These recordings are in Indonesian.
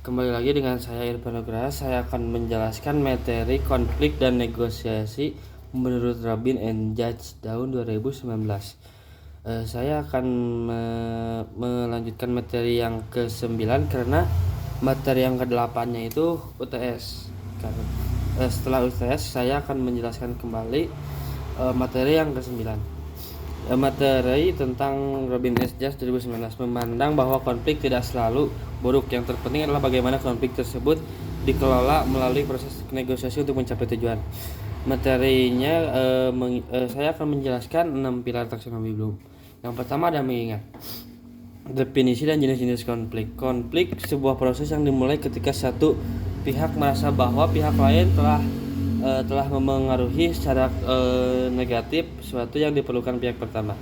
Kembali lagi dengan saya Irfan Nugraha. Saya akan menjelaskan materi konflik dan negosiasi menurut Robin and Judge tahun 2019. Saya akan melanjutkan materi yang ke-9 karena materi yang ke-8-nya itu UTS. Setelah UTS saya akan menjelaskan kembali materi yang ke-9. Materi tentang Robin S. Judge 2019 memandang bahwa konflik tidak selalu buruk. Yang terpenting adalah bagaimana konflik tersebut dikelola melalui proses negosiasi untuk mencapai tujuan. Materinya saya akan menjelaskan 6 pilar taksonomi Bloom. Yang pertama ada mengingat definisi dan jenis-jenis konflik. Konflik sebuah proses yang dimulai ketika satu pihak merasa bahwa pihak lain telah memengaruhi secara negatif sesuatu yang diperlukan pihak pertama.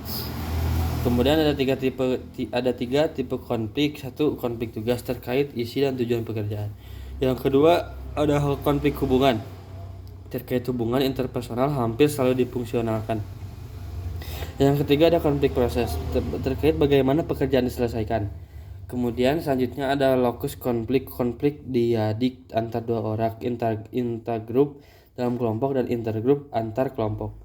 Kemudian ada tiga tipe konflik. Satu, konflik tugas terkait isi dan tujuan pekerjaan. Yang kedua ada konflik hubungan terkait hubungan interpersonal hampir selalu difungsionalkan. Yang ketiga ada konflik proses terkait bagaimana pekerjaan diselesaikan. Kemudian selanjutnya ada lokus konflik diadik antar dua orang, intergroup dalam kelompok dan intergroup antar kelompok.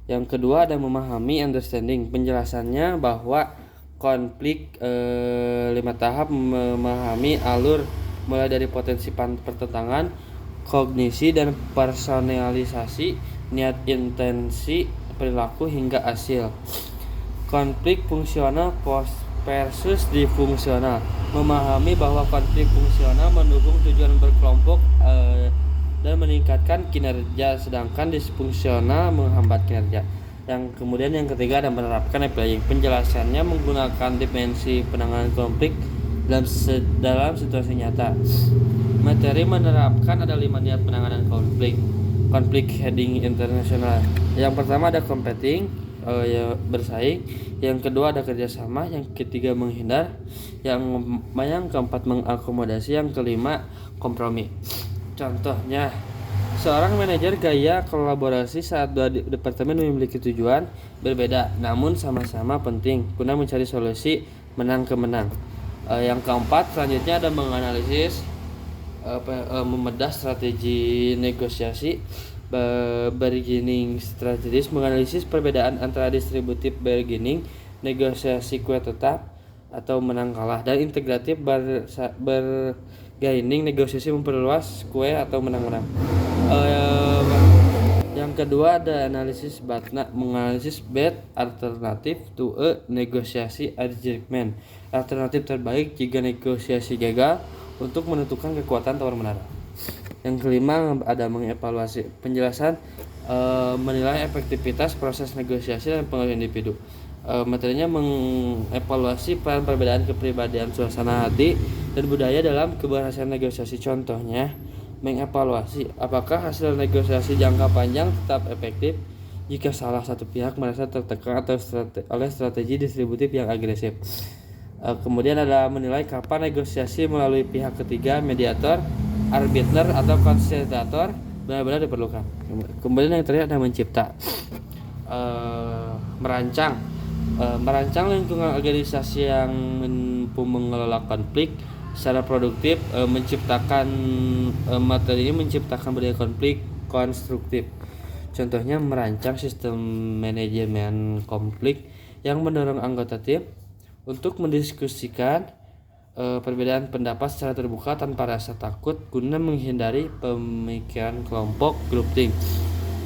Yang kedua ada memahami understanding. Penjelasannya bahwa konflik 5 tahap memahami alur mulai dari potensi pertentangan, kognisi dan personalisasi, niat, intensi, perilaku hingga hasil. Konflik fungsional versus difungsional. Memahami bahwa konflik fungsional mendukung tujuan berkelompok dan meningkatkan kinerja, sedangkan disfungsional menghambat kinerja. Kemudian yang ketiga ada menerapkan applying. Penjelasannya menggunakan dimensi penanganan konflik dalam situasi nyata. Materi menerapkan ada 5 niat penanganan konflik heading internasional. Yang pertama ada competing, bersaing. Yang kedua ada kerjasama. Yang ketiga menghindar. Yang keempat mengakomodasi. Yang kelima kompromi. Contohnya, seorang manajer gaya kolaborasi saat dua departemen memiliki tujuan berbeda namun sama-sama penting guna mencari solusi menang ke menang. Yang keempat selanjutnya ada menganalisis, membedah strategi negosiasi, bargaining strategis, menganalisis perbedaan antara distributif bargaining, negosiasi kue tetap atau menang kalah, dan integratif bargaining, negosiasi memperluas kue atau menang-menang. Yang kedua ada analisis BATNA, menganalisis bad alternative to a negosiasi adjustment, alternatif terbaik jika negosiasi gagal untuk menentukan kekuatan tawar-menara. Yang kelima ada mengevaluasi. Penjelasan menilai efektivitas proses negosiasi dan pengaruh individu. Materinya mengevaluasi perbedaan kepribadian, suasana hati, dan budaya dalam keberhasilan negosiasi. Contohnya, mengevaluasi apakah hasil negosiasi jangka panjang tetap efektif jika salah satu pihak merasa tertekan atau oleh strategi distributif yang agresif. Kemudian ada menilai kapan negosiasi melalui pihak ketiga, mediator, arbiter, atau konsilitator benar-benar diperlukan. Kemudian yang terakhir ada mencipta, merancang lingkungan organisasi yang mampu mengelola konflik secara produktif. Materi ini menciptakan budaya konflik konstruktif. Contohnya merancang sistem manajemen konflik yang mendorong anggota tim untuk mendiskusikan perbedaan pendapat secara terbuka tanpa rasa takut guna menghindari pemikiran kelompok groupthink.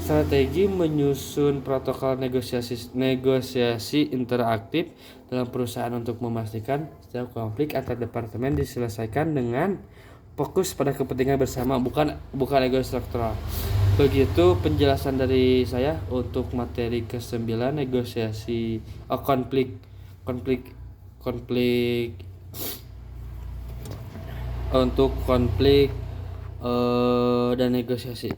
Strategi menyusun protokol negosiasi interaktif dalam perusahaan untuk memastikan setiap konflik antar departemen diselesaikan dengan fokus pada kepentingan bersama, bukan ego struktural. Begitu penjelasan dari saya untuk materi ke-9 negosiasi konflik untuk konflik dan negosiasi.